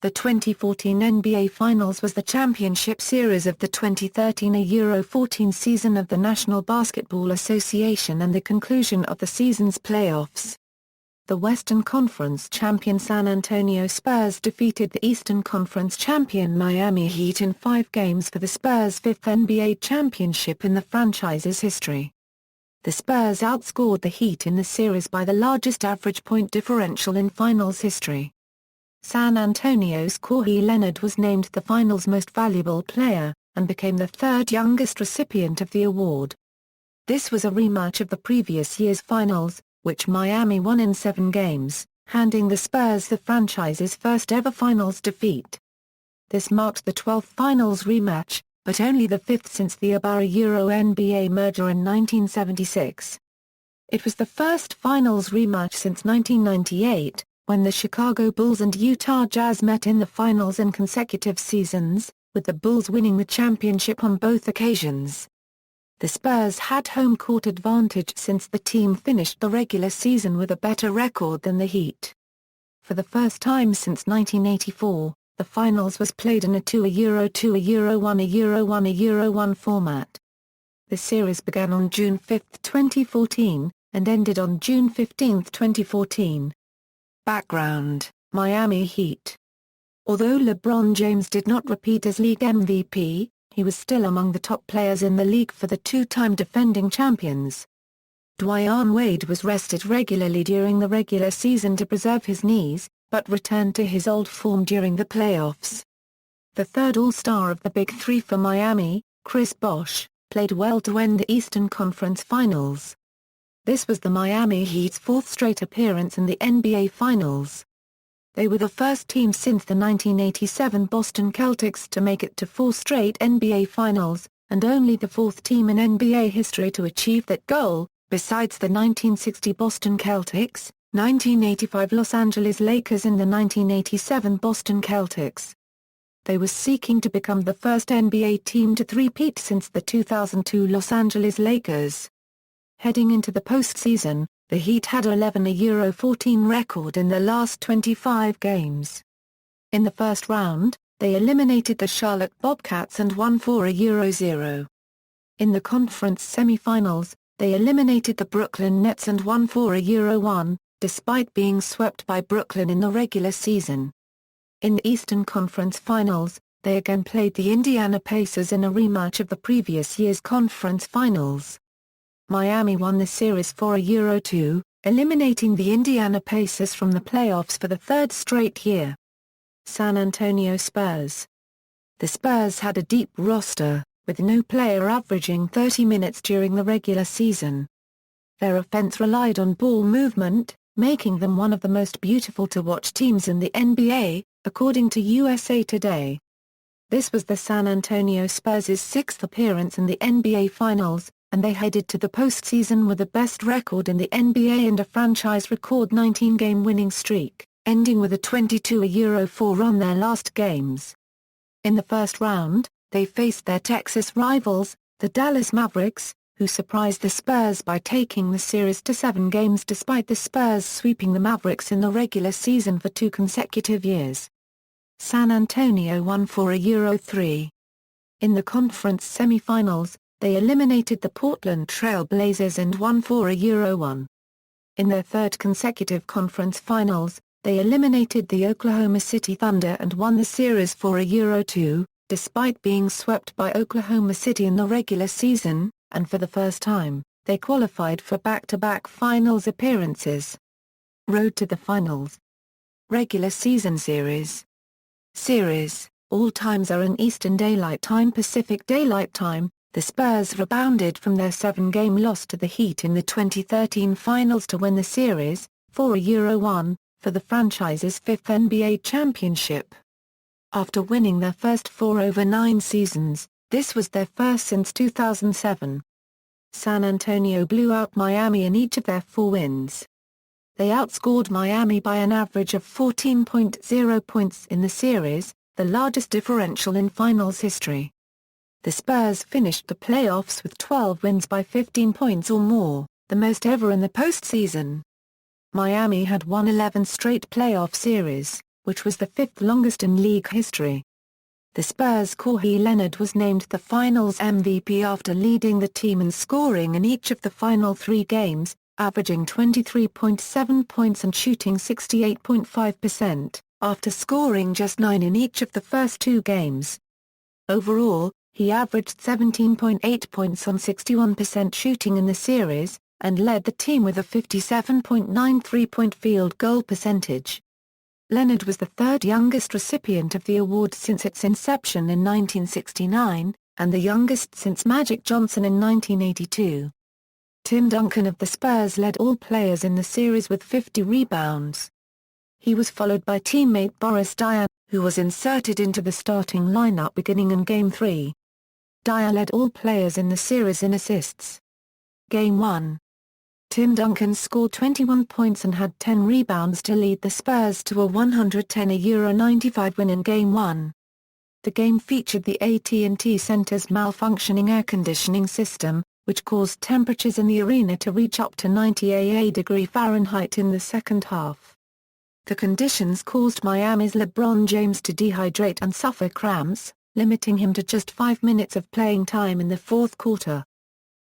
The 2014 NBA Finals was the championship series of the 2013 Euro 14 season of the National Basketball Association and the conclusion of the season's playoffs. The Western Conference champion San Antonio Spurs defeated the Eastern Conference champion Miami Heat in 5 games for the Spurs' 5th NBA championship in the franchise's history. The Spurs outscored the Heat in the series by the largest average point differential in finals history. San Antonio's Kawhi Leonard was named the finals' most valuable player, and became the third youngest recipient of the award. This was a rematch of the previous year's finals, which Miami won in 7 games, handing the Spurs the franchise's first ever finals defeat. This marked the 12th finals rematch, but only the 5th since the Euro-NBA merger in 1976. It was the first finals rematch since 1998, when the Chicago Bulls and Utah Jazz met in the finals in consecutive seasons, with the Bulls winning the championship on both occasions. The Spurs had home court advantage since the team finished the regular season with a better record than the Heat. For the first time since 1984, the finals was played in a 2-1 format. The series began on June 5, 2014, and ended on June 15, 2014. Background: Miami Heat. Although LeBron James did not repeat as league MVP, he was still among the top players in the league for the 2-time defending champions. Dwyane Wade was rested regularly during the regular season to preserve his knees, but returned to his old form during the playoffs. The third All-Star of the Big Three for Miami, Chris Bosh, played well to end the Eastern Conference Finals. This was the Miami Heat's 4th straight appearance in the NBA Finals. They were the first team since the 1987 Boston Celtics to make it to 4 straight NBA Finals, and only the 4th team in NBA history to achieve that goal, besides the 1960 Boston Celtics, 1985 Los Angeles Lakers and the 1987 Boston Celtics. They were seeking to become the first NBA team to three-peat since the 2002 Los Angeles Lakers. Heading into the postseason, the Heat had an 11-14 record in their last 25 games. In the first round, they eliminated the Charlotte Bobcats and won 4-0. In the conference semifinals, they eliminated the Brooklyn Nets and won 4-1, despite being swept by Brooklyn in the regular season. In the Eastern Conference Finals, they again played the Indiana Pacers in a rematch of the previous year's conference finals. Miami won the series 4-2, eliminating the Indiana Pacers from the playoffs for the 3rd straight year. San Antonio Spurs. The Spurs had a deep roster, with no player averaging 30 minutes during the regular season. Their offense relied on ball movement, making them one of the most beautiful to watch teams in the NBA, according to USA Today. This was the San Antonio Spurs' 6th appearance in the NBA Finals, and they headed to the postseason with the best record in the NBA and a franchise record 19-game winning streak, ending with a 22-4 on their last games. In the first round, they faced their Texas rivals, the Dallas Mavericks, who surprised the Spurs by taking the series to 7 games despite the Spurs sweeping the Mavericks in the regular season for 2 consecutive years. San Antonio won 4-3. In the conference semifinals, they eliminated the Portland Trail Blazers and won 4-1. In their 3rd consecutive conference finals, they eliminated the Oklahoma City Thunder and won the series 4-2, despite being swept by Oklahoma City in the regular season, and for the first time, they qualified for back-to-back finals appearances. Road to the Finals. Regular Season Series. All times are in Eastern Daylight Time Pacific Daylight Time. The Spurs rebounded from their 7-game loss to the Heat in the 2013 Finals to win the series, 4-1, for the franchise's 5th NBA championship. After winning their first 4 over 9 seasons, this was their first since 2007. San Antonio blew out Miami in each of their 4 wins. They outscored Miami by an average of 14.0 points in the series, the largest differential in finals history. The Spurs finished the playoffs with 12 wins by 15 points or more, the most ever in the postseason. Miami had won 11 straight playoff series, which was the fifth longest in league history. The Spurs' Kawhi Leonard was named the Finals MVP after leading the team in scoring in each of the final 3 games, averaging 23.7 points and shooting 68.5%, after scoring just 9 in each of the first 2 games. Overall, he averaged 17.8 points on 61% shooting in the series, and led the team with a 57.9 three-point field goal percentage. Leonard was the third youngest recipient of the award since its inception in 1969, and the youngest since Magic Johnson in 1982. Tim Duncan of the Spurs led all players in the series with 50 rebounds. He was followed by teammate Boris Diaw, who was inserted into the starting lineup beginning in Game 3. Diaw led all players in the series in assists. Game 1. Tim Duncan scored 21 points and had 10 rebounds to lead the Spurs to a 110-95 win in Game 1. The game featured the AT&T Center's malfunctioning air conditioning system, which caused temperatures in the arena to reach up to 90 degrees Fahrenheit in the second half. The conditions caused Miami's LeBron James to dehydrate and suffer cramps, limiting him to just 5 minutes of playing time in the fourth quarter.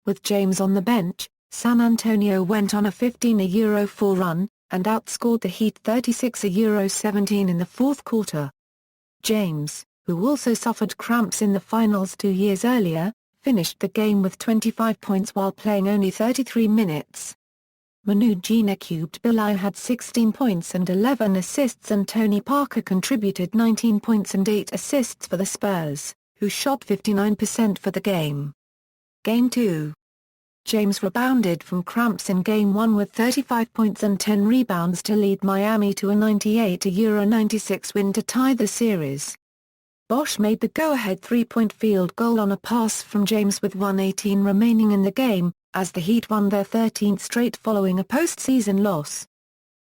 With James on the bench, San Antonio went on a 15-4 run, and outscored the Heat 36-17 in the fourth quarter. James, who also suffered cramps in the finals 2 years earlier, finished the game with 25 points while playing only 33 minutes. Manu Ginobili had 16 points and 11 assists, and Tony Parker contributed 19 points and 8 assists for the Spurs, who shot 59% for the game. Game 2. James rebounded from cramps in Game 1 with 35 points and 10 rebounds to lead Miami to a 98-96 win to tie the series. Bosh made the go-ahead three-point field goal on a pass from James with 1:18 remaining in the game, as the Heat won their 13th straight following a postseason loss.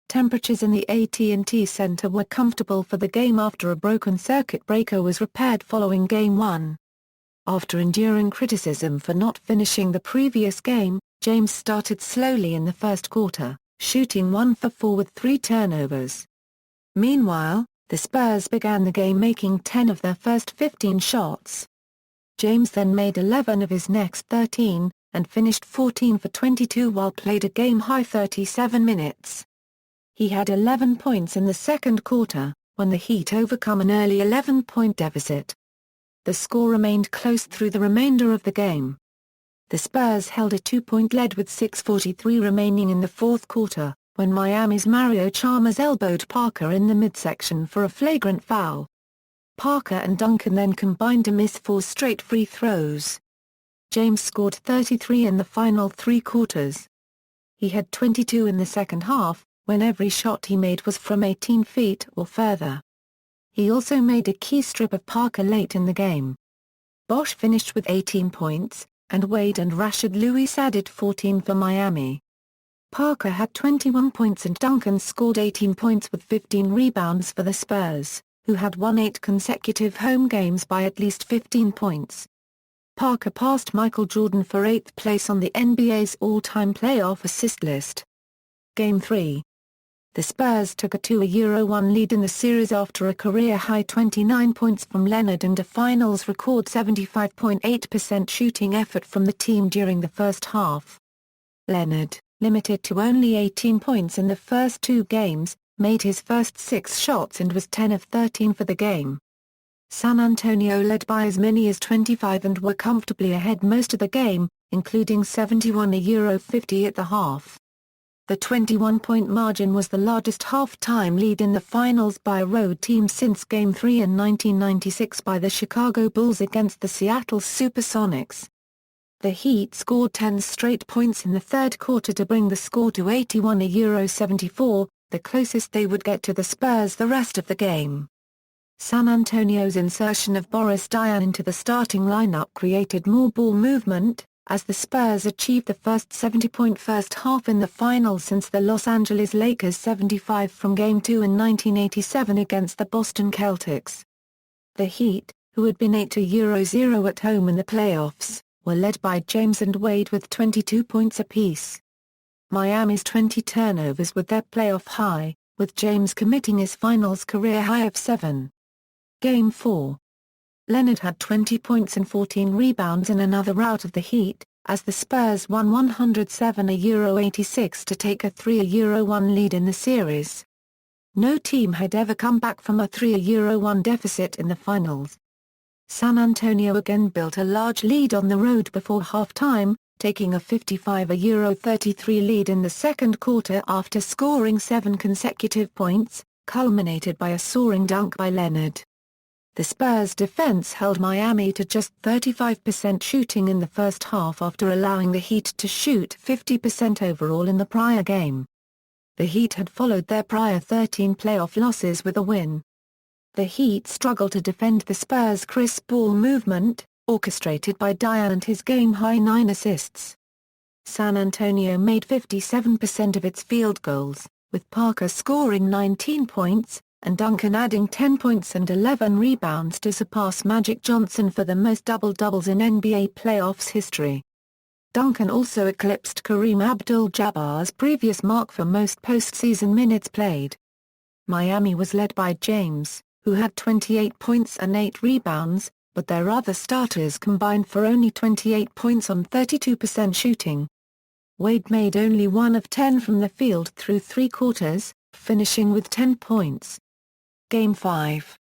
Temperatures in the AT&T Center were comfortable for the game after a broken circuit breaker was repaired following Game 1. After enduring criticism for not finishing the previous game, James started slowly in the first quarter, shooting 1 for 4 with 3 turnovers. Meanwhile, the Spurs began the game making 10 of their first 15 shots. James then made 11 of his next 13, and finished 14 for 22 while played a game-high 37 minutes. He had 11 points in the second quarter, when the Heat overcome an early 11-point deficit. The score remained close through the remainder of the game. The Spurs held a 2-point lead with 6:43 remaining in the fourth quarter, when Miami's Mario Chalmers elbowed Parker in the midsection for a flagrant foul. Parker and Duncan then combined to miss 4 straight free throws. James scored 33 in the final 3 quarters. He had 22 in the second half, when every shot he made was from 18 feet or further. He also made a key strip of Parker late in the game. Bosh finished with 18 points, and Wade and Rashard Lewis added 14 for Miami. Parker had 21 points and Duncan scored 18 points with 15 rebounds for the Spurs, who had won 8 consecutive home games by at least 15 points. Parker passed Michael Jordan for 8th place on the NBA's all-time playoff assist list. Game 3. The Spurs took a 2-1 lead in the series after a career-high 29 points from Leonard and a finals record 75.8% shooting effort from the team during the first half. Leonard, limited to only 18 points in the first 2 games, made his first 6 shots and was 10 of 13 for the game. San Antonio led by as many as 25 and were comfortably ahead most of the game, including 71-50 at the half. The 21-point margin was the largest half-time lead in the finals by a road team since Game 3 in 1996 by the Chicago Bulls against the Seattle Supersonics. The Heat scored 10 straight points in the third quarter to bring the score to 81-74, the closest they would get to the Spurs the rest of the game. San Antonio's insertion of Boris Diaw into the starting lineup created more ball movement, as the Spurs achieved the first 70-point first half in the finals since the Los Angeles Lakers' 75 from Game 2 in 1987 against the Boston Celtics. The Heat, who had been 8-0 at home in the playoffs, were led by James and Wade with 22 points apiece. Miami's 20 turnovers were their playoff high, with James committing his finals career high of 7. Game 4. Leonard had 20 points and 14 rebounds in another rout of the Heat, as the Spurs won 107-86 to take a 3-1 lead in the series. No team had ever come back from a 3-1 deficit in the finals. San Antonio again built a large lead on the road before halftime, taking a 55-33 lead in the second quarter after scoring 7 consecutive points, culminated by a soaring dunk by Leonard. The Spurs' defense held Miami to just 35% shooting in the first half after allowing the Heat to shoot 50% overall in the prior game. The Heat had followed their prior 13 playoff losses with a win. The Heat struggled to defend the Spurs' crisp ball movement, orchestrated by Diane and his game-high 9 assists. San Antonio made 57% of its field goals, with Parker scoring 19 points, and Duncan adding 10 points and 11 rebounds to surpass Magic Johnson for the most double-doubles in NBA playoffs history. Duncan also eclipsed Kareem Abdul-Jabbar's previous mark for most postseason minutes played. Miami was led by James, who had 28 points and 8 rebounds, but their other starters combined for only 28 points on 32% shooting. Wade made only 1 of 10 from the field through 3 quarters, finishing with 10 points. Game 5.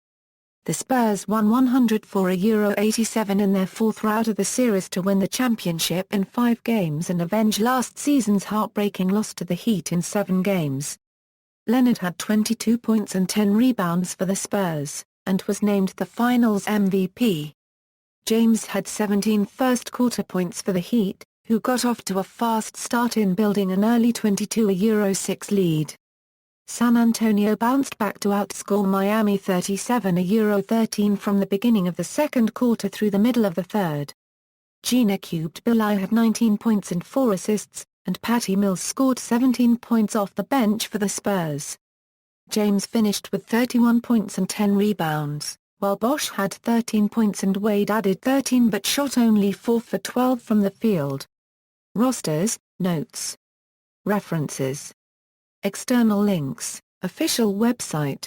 The Spurs won 104-87 in their fourth rout of the series to win the championship in 5 games and avenge last season's heartbreaking loss to the Heat in 7 games. Leonard had 22 points and 10 rebounds for the Spurs, and was named the Finals MVP. James had 17 first-quarter points for the Heat, who got off to a fast start in building an early 22-6 lead. San Antonio bounced back to outscore Miami 37-13 from the beginning of the second quarter through the middle of the third. Gina Billy had 19 points and 4 assists, and Patty Mills scored 17 points off the bench for the Spurs. James finished with 31 points and 10 rebounds, while Bosh had 13 points and Wade added 13 but shot only 4 for 12 from the field. Rosters, notes. References. External links, official website.